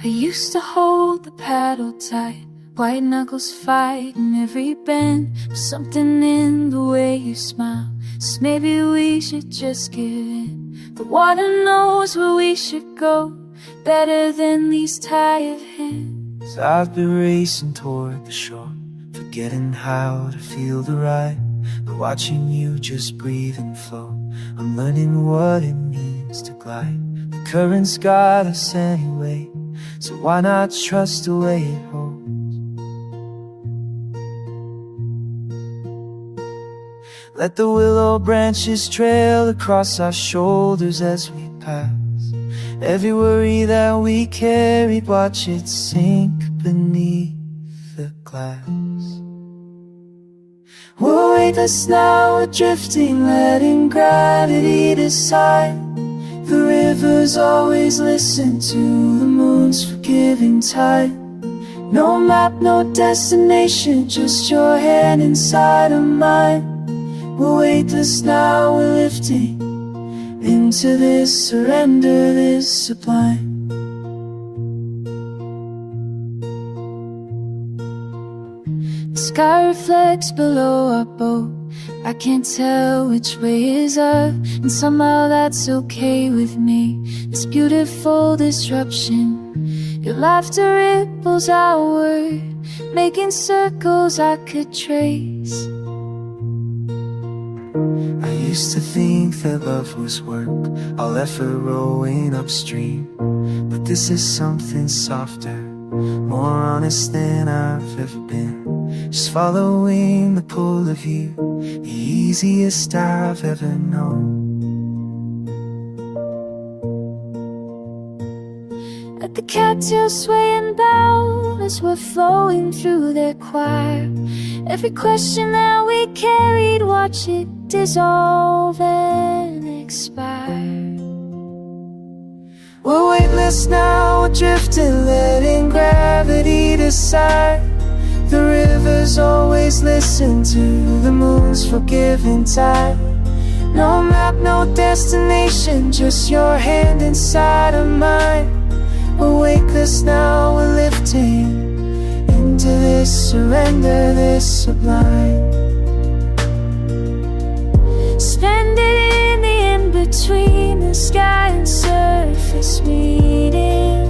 I used to hold the paddle tight, white knuckles fighting every bend. But something in the way you smile says maybe we should just give in. The water knows where we should go better than these tired hands. I've been racing toward the shore, forgetting how to feel the ride. But watching you just breathe and flow, I'm learning what it means to glide. The current's got us anyway, so why not trust the way it holds? Let the willow branches trail across our shoulders as we pass. Every worry that we carried, watch it sink beneath the glass. We're weightless now, we're drifting, letting gravity decide. The rivers always listen to the moon's forgiving tide. No map, no destination, just your hand inside of mine. We're weightless now, we're lifting into this surrender, this sublime. The sky reflects below our boat, I can't tell which way is up, and somehow that's okay with me. This beautiful disruption, your laughter ripples outward, making circles I could trace. I used to think that love was work, all effort rowing upstream. But this is something softer, more honest than I've ever been. Just following the pull of you, the easiest I've ever known. Let the cattails sway and bow as we're flowing through their choir. Every question that we carried, watch it dissolve and expire. We're weightless now, we're drifting, letting gravity decide. The rivers always listen to the moon's forgiving tide. No map, no destination, just your hand inside of mine. We're weightless now, we're lifting into this surrender, this sublime. Spending the in-between, the sky and surface meeting.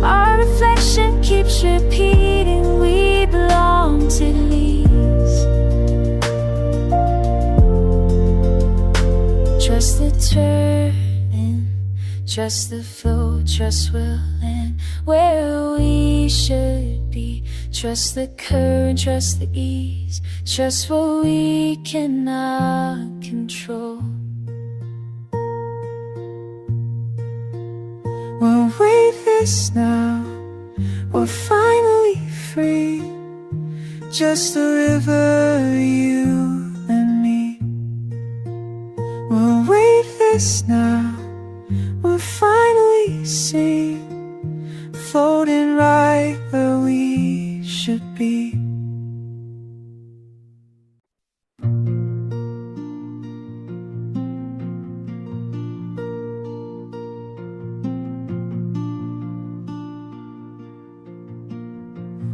Our reflection keeps repeating, we belong to these. Trust the turning, trust the flow, trust we'll land where we should be. Trust the current, trust the ease, trust what we cannot control. We're weightless now, we're finally free. Just the river, you and me. We're weightless now, we're finally seen, floating right where we should be.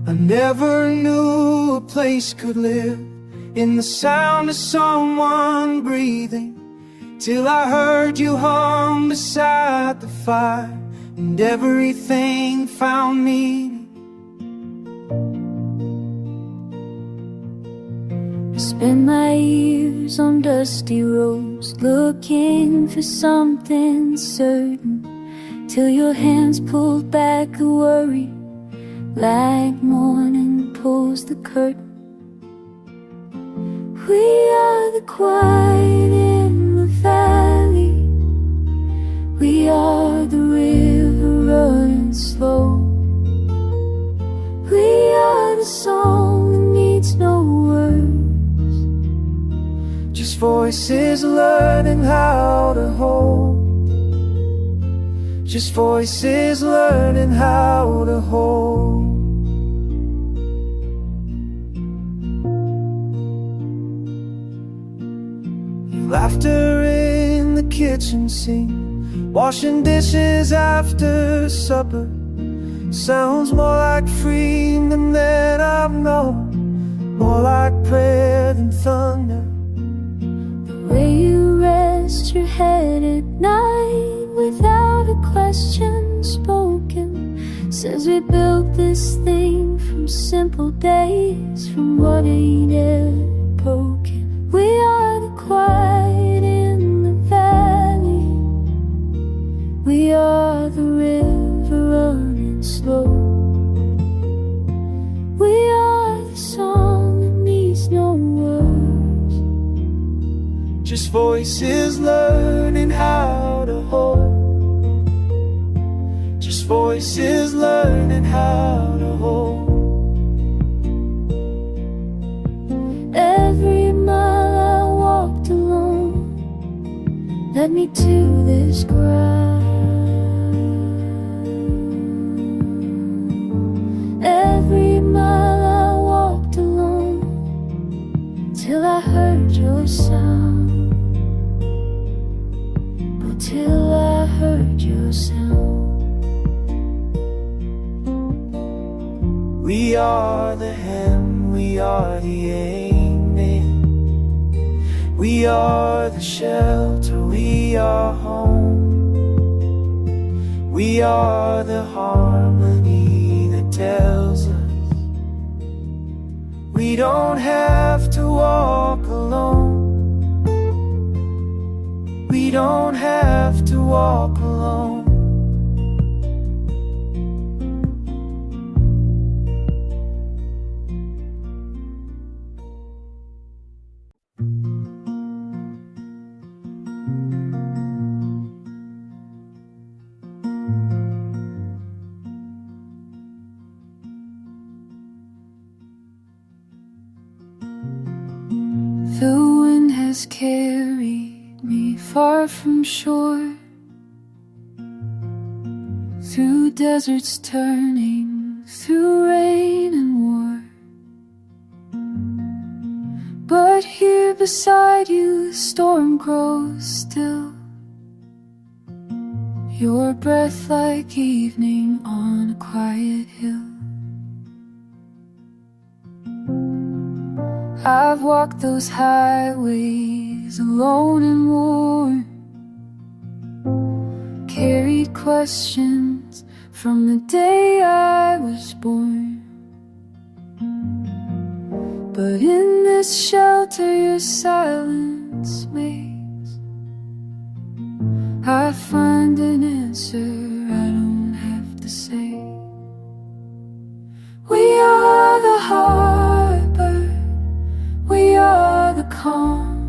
I never knew a place could live in the sound of someone breathing, till I heard you hum beside the fire, and everything found meaning. I spent my years on dusty roads, looking for something certain, till your hands pulled back the worry, like morning pulls the curtain. We are the quiet in the valley, we are the river running slow. We are the song that needs no words, just voices learning how to hold. Just voices learning how to hold. Laughter in the kitchen, kitchen sink, washing dishes after supper. Sounds more like freedom than I've known, more like prayer than thunder. The way you rest your head at night without a question spoken says we built this thing from simple days, from what ain't ever broken. We are the quiet in the valley, we are the river running slow, we are the song that needs no words, just voices learning how to hold, just voices learning how to hold. Every mile I walked alone led me to this ground. Every mile I walked alone till I heard your sound. Oh, till I heard your sound. We are the hem, we are the amen. We are the shelter, we are home. We are the harmony that tells us we don't have to walk alone. We don't have to walk alone. The wind has carried me far from shore, through deserts turning, through rain and war. But here beside you the storm grows still, your breath like evening on a quiet hill. I've walked those highways alone and worn, carried questions from the day I was born. But in this shelter your silence makes, I find an answer I don't have to say. We are the harbor, we are the calm,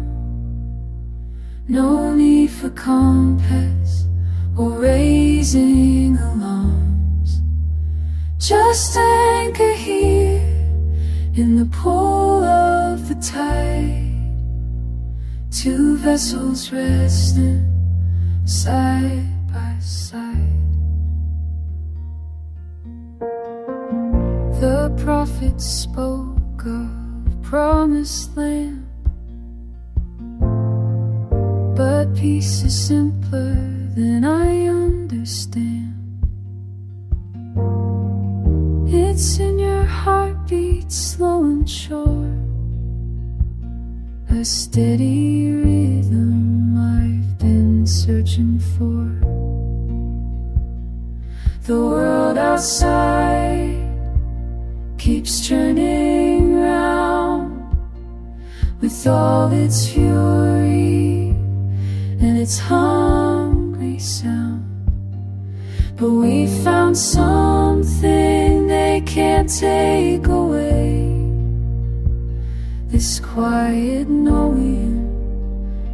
no need for compass or raising alarms. Just anchor here in the pull of the tide, two vessels resting side by side. The prophet spoke of promised land, but peace is simpler than I understand. It's in your heartbeat, slow and sure, a steady rhythm I've been searching for. The world outside keeps turning round with all its fury and its hungry sound. But we found something they can't take away, this quiet knowing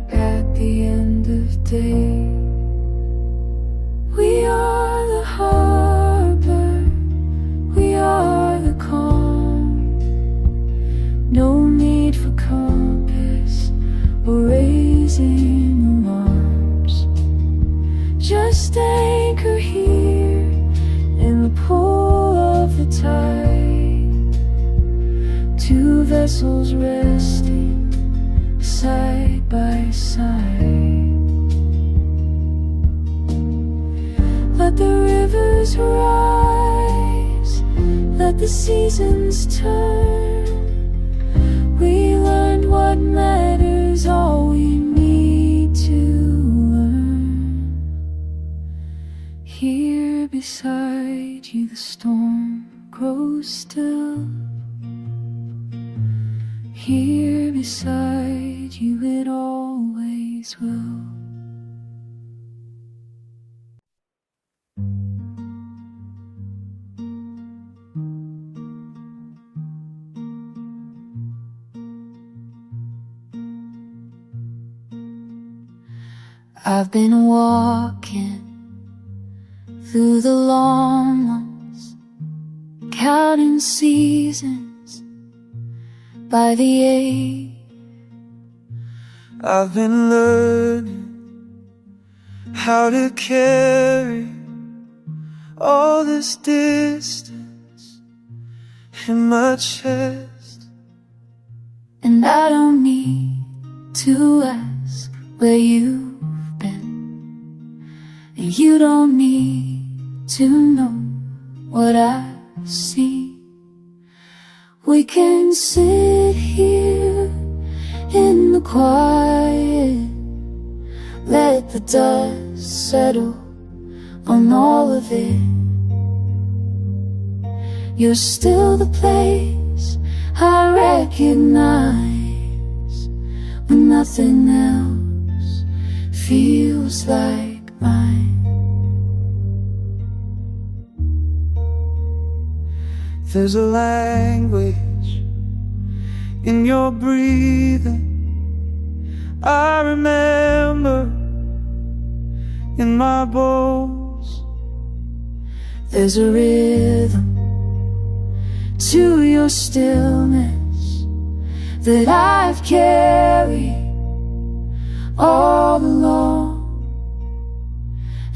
at the end of day. We are the harbor, we are the calm, no need for compass or raising alarms. Just anchor here in the pull of the tide, two vessels resting side by side. rivers rise, let the seasons turn. We learned what matters, all we need to learn. Here beside you the storm grows still. Here beside you it always will. I've been walking through the long ones, counting seasons by the age. I've been learning how to carry all this distance in my chest. And I don't need to ask where you've been, and you don't need to know what I see. We can sit here in the quiet, let the dust settle on all of it. You're still the place I recognize when nothing else feels like mine. There's a language in your breathing I remember in my bones. There's a rhythm to your stillness that I've carried all along,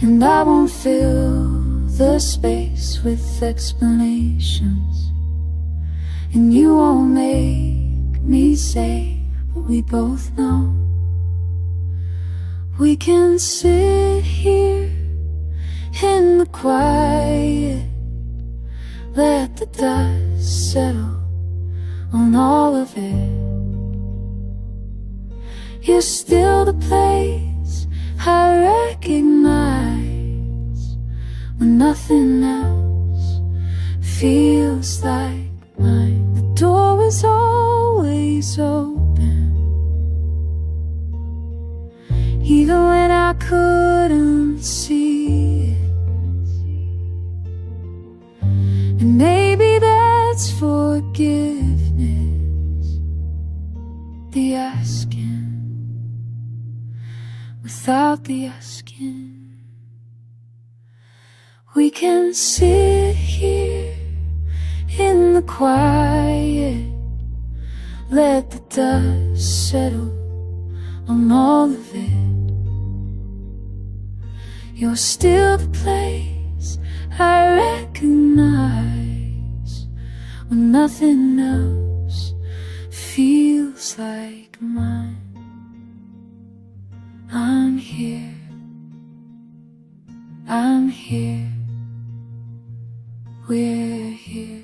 and I won't fill the space with explanations, and you won't make me say what we both know. We can sit here in the quiet, let the dust settle on all of it. You're still the place I recognize when nothing else feels like mine. The door is always open, even when I couldn't see it. And maybe that's forgiveness, the asking without the asking. We can sit here in the quiet, let the dust settle on all of it. You're still the place I recognize when nothing else feels like mine. I'm here, I'm here, we're here.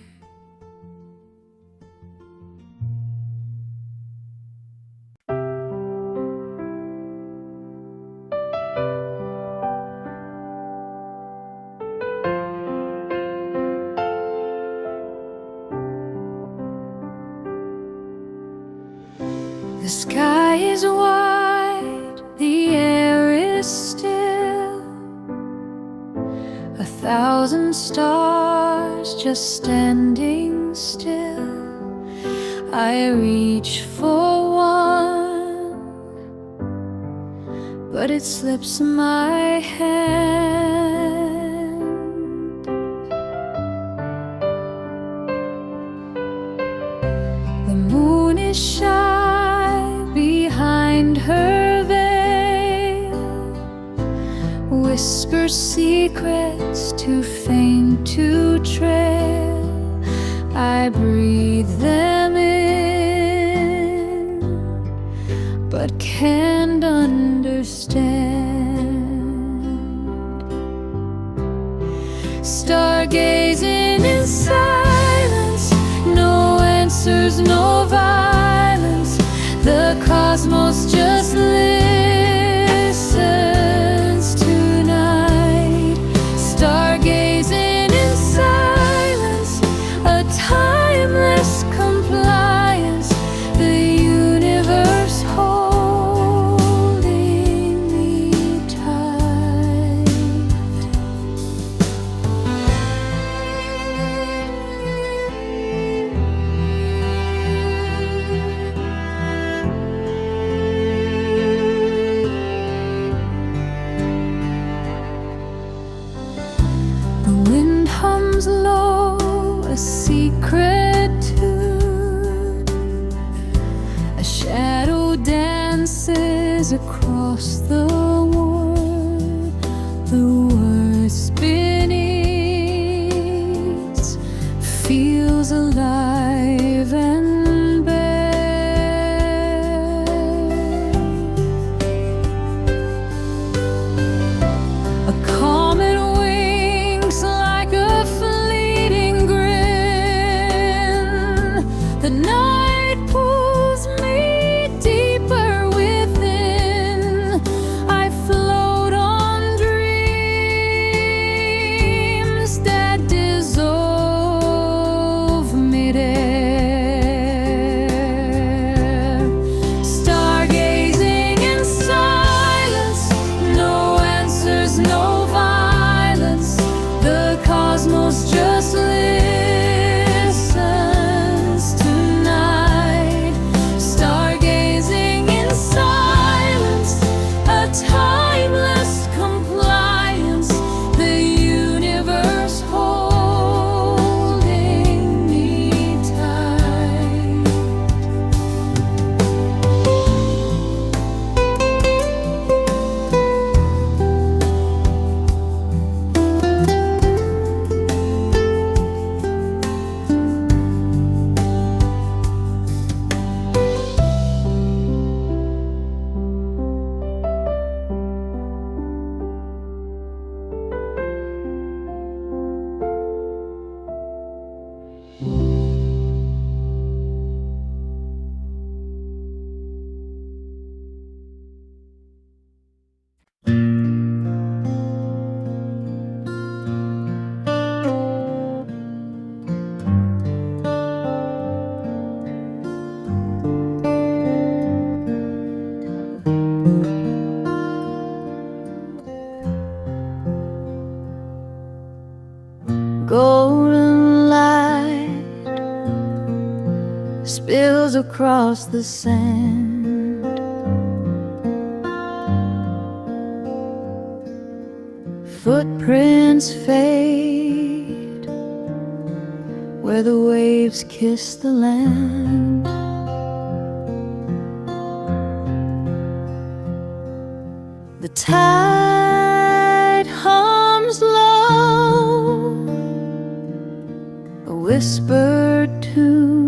The sky is wide, the air is still, 1,000 stars just standing still. I reach for one, but it slips my hand. The moon is shy behind her veil, whispers secrets too faint to trail. I breathe them in, but can't understand. Stargazing in silence, no answers, no violence. The cosmos just listens tonight. Stargazing in silence, a timeless compliance. The universe holding me tight. The wind hums low, a secret tune. A shadow dances across the world. The word beneath feels alive and bare. A comet winks like a fleeting grin. The night pulls me deeper within. I float on dreams that dissolve midair. Stargazing in silence, no answers, no violence. The cosmos just listens tonight. Stargazing in silence, a timeless compliance. The universe holding me tight. Golden light spills across the sand. Footprints fade where the waves kiss the land. The tide hums low, a whispered tune.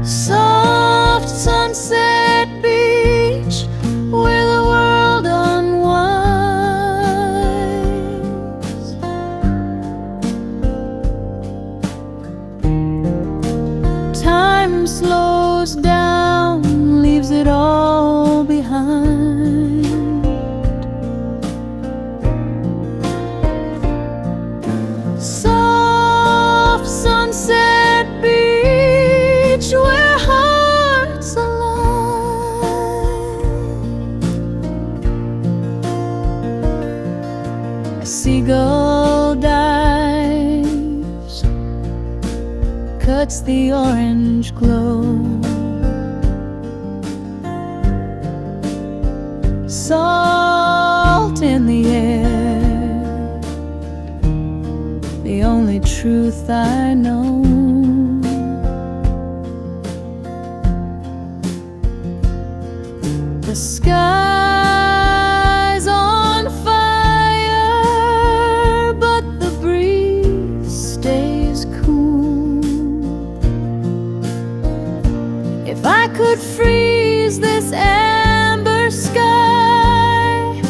Soft sunset beach where the world unwinds. Time slows down, leaves it all behind. Soft sunset beach where hearts align. A seagull dives, cuts the orange glow. Salt in the air, the only truth I know. The sky's on fire, but the breeze stays cool. If I could freeze this amber sky,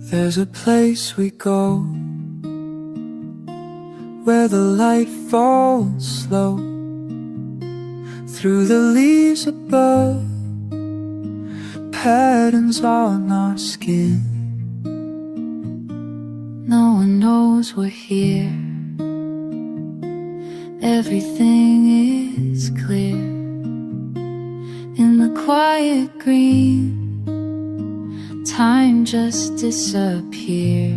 There's a place we go where the light falls slow through the leaves above, patterns on our skin. No one knows we're here. Everything is clear in the quiet green. Time just disappears.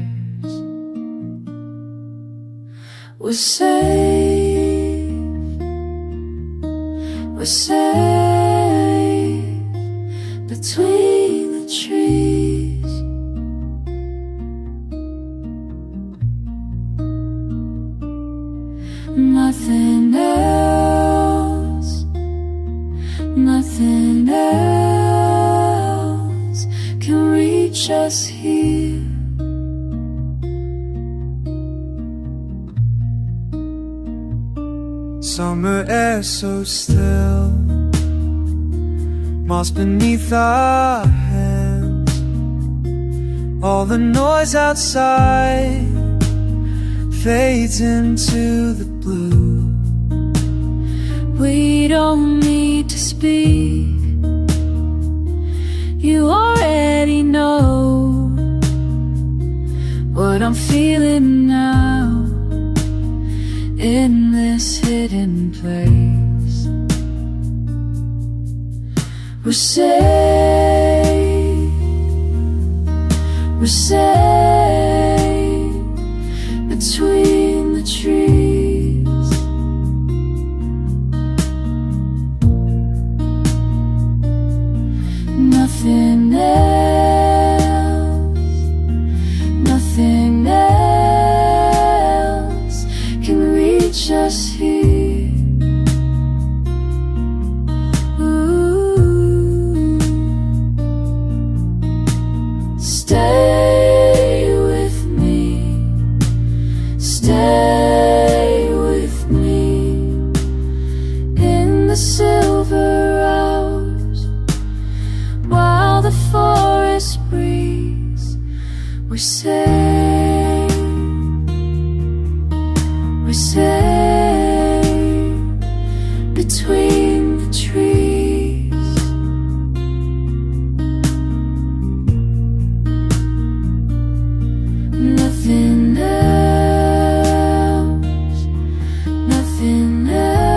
We're safe. We're safe between the trees. Nothing else, nothing else can reach us here. Summer air so still, moss beneath our hands. All the noise outside fades into the blue. We don't need to speak. You already know what I'm feeling now in this hidden place. We're safe. We're safe between the trees. Nothing else, nothing else can reach us here. Ooh. Stay with me, stay with me in the silver hours while the forest breeze. We're safe, we're safe between the trees. Nothing else, nothing else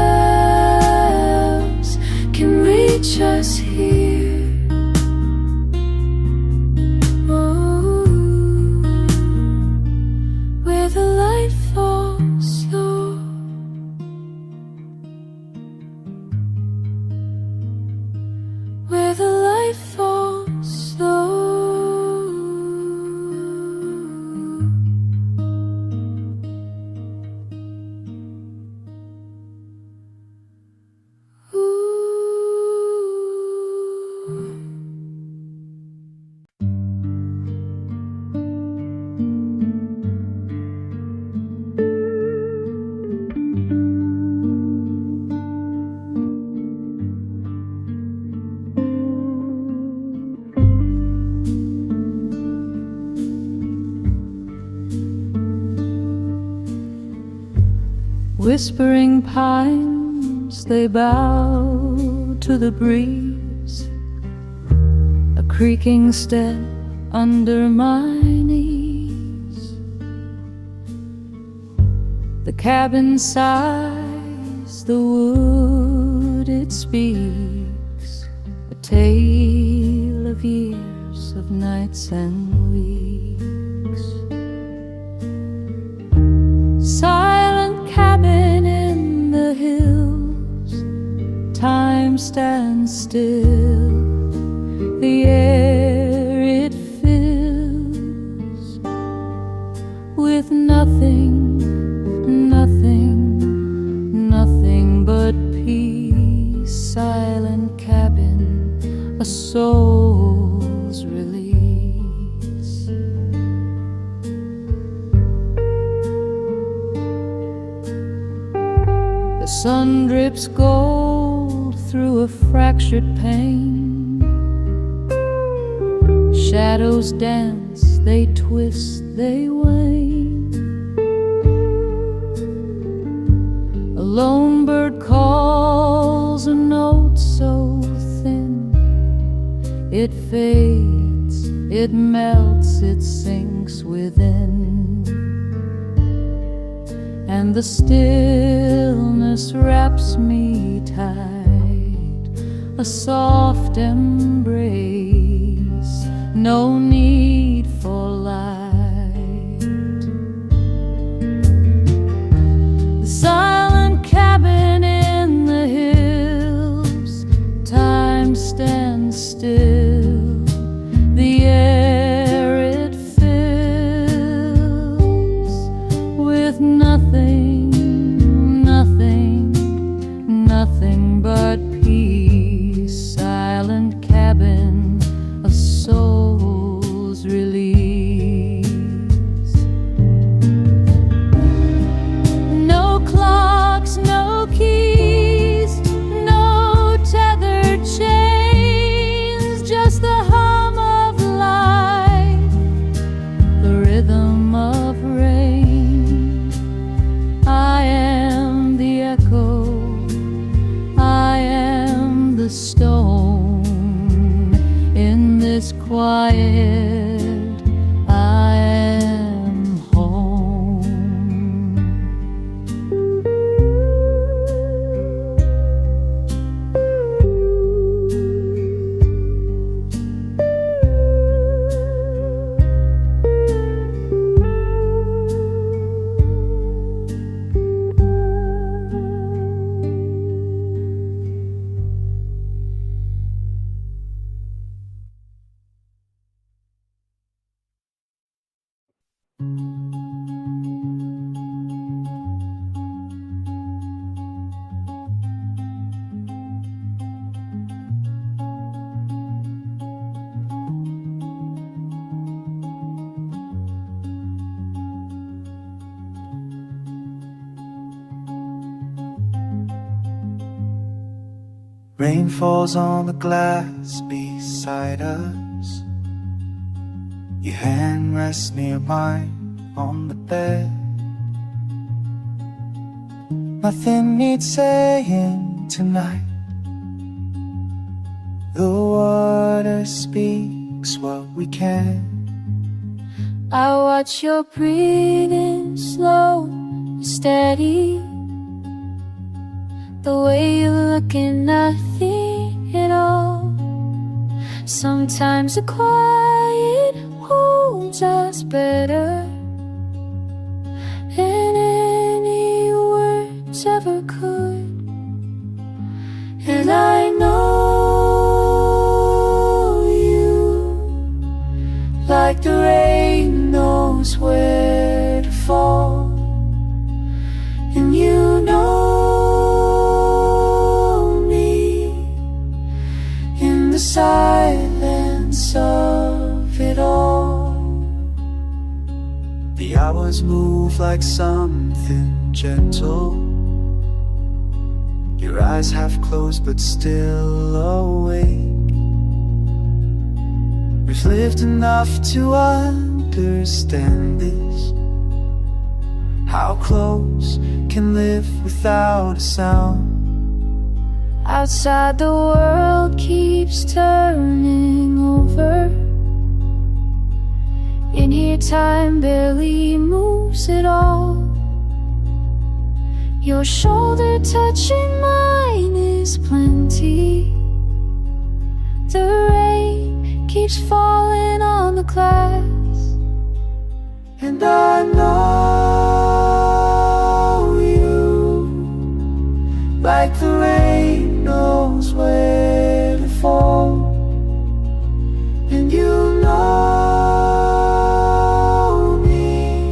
can reach us here. Where the light falls slow, where the light falls slow. Whispering pines, they bow to the breeze. A creaking step under my knees. The cabin sighs, the wood it speaks, a tale of years, of nights and weeks. Silent cabin in the hills, time stands still. The air it fills with nothing, nothing, nothing but peace. Silent cabin, a soul's release. The sun drips gold through a fractured pane. Shadows dance they twist, they wane. A lone bird calls a note so thin, it fades, it melts, it sinks within. And the stillness wraps me tight, a soft embrace, no need for light. The silent cabin in the hills, time stands still, the air it fills with nothing, nothing, nothing but peace. Silent cabin, a soul's release. No clocks, no keys, no tethered chains, just the hum of life, the rhythm of rain. I am the echo, I am the stone. In this quiet, I am home. Rain falls on the glass beside us. Your hand rests near mine on the bed. Nothing needs saying tonight. The water speaks what we can. I watch your breathing slow and steady, the way you're looking, nothing at all. Sometimes the quiet holds us better than any words ever could. And I know you, like the rain knows where to fall. And you know the silence of it all. The hours move like something gentle. Your eyes half closed but still awake. We've lived enough to understand this, how close can live without a sound. Outside the world keeps turning over. In here time barely moves at all. Your shoulder touching mine is plenty. The rain keeps falling on the glass. And I know you, like the rain knows where to fall. And you know me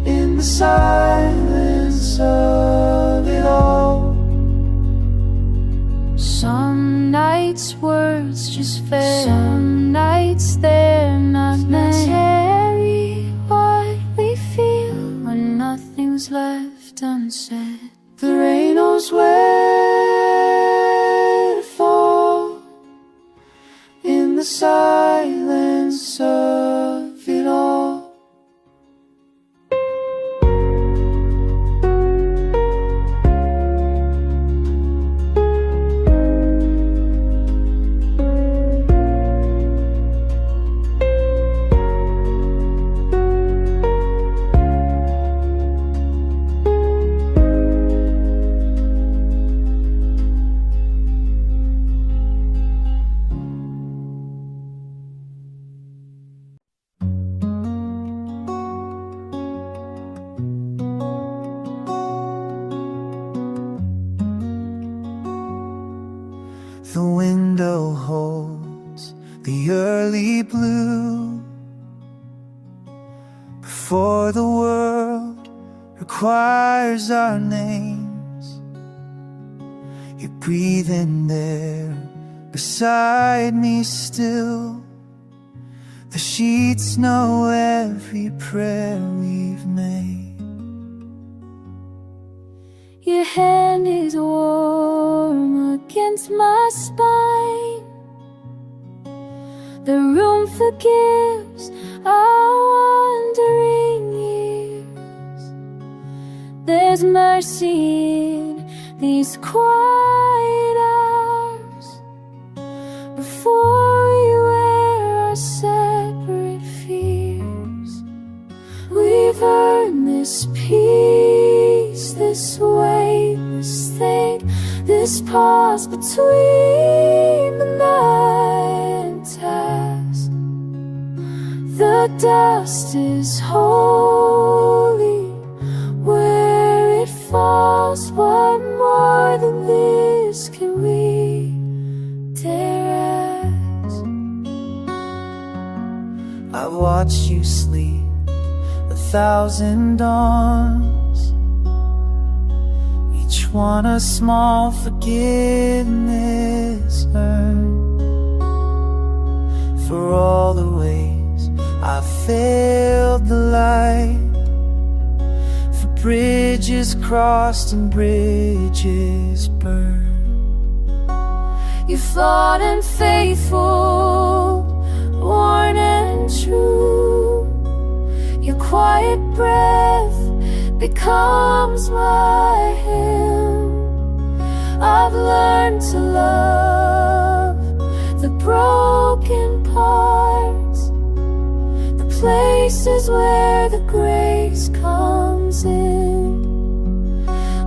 in the silence of it all. Some nights words just fail, some nights they're not meant to carry what we feel when nothing's left unsaid. The rain knows where to fall in the silence of The window holds the early blue before the world requires our names. You're breathing there beside me still. The sheets know every prayer we've made. Your hand is warm against my spine. The room forgives our wandering years. There's mercy in these quiet hours before we wear our separate fears. We've earned this peace, this weightless thing, this pause between the night and task. The dust is holy where it falls. What more than this can we dare ask? I've watched you sleep 1,000 dawns, each one a small forgiveness earned. For all the ways I failed the light, for bridges crossed and bridges burned. You're flawed and faithful, worn and true. Your quiet breath becomes my hymn. I've learned to love the broken parts, the places where the grace comes in.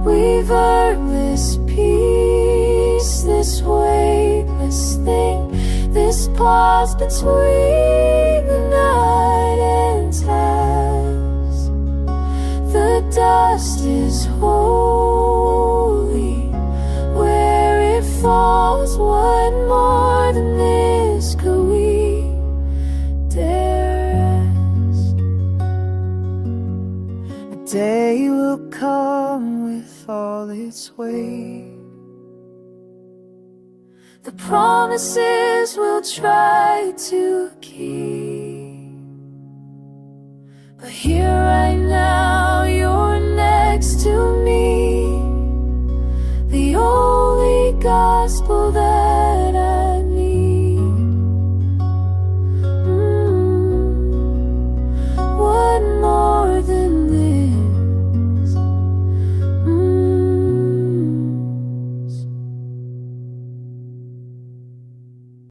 We've earned this peace, this weightless thing, this pause between the night and task. The dust is holy where it falls. What more than this could we dare ask? A day will come with all its weight, the promises we'll try to keep, but here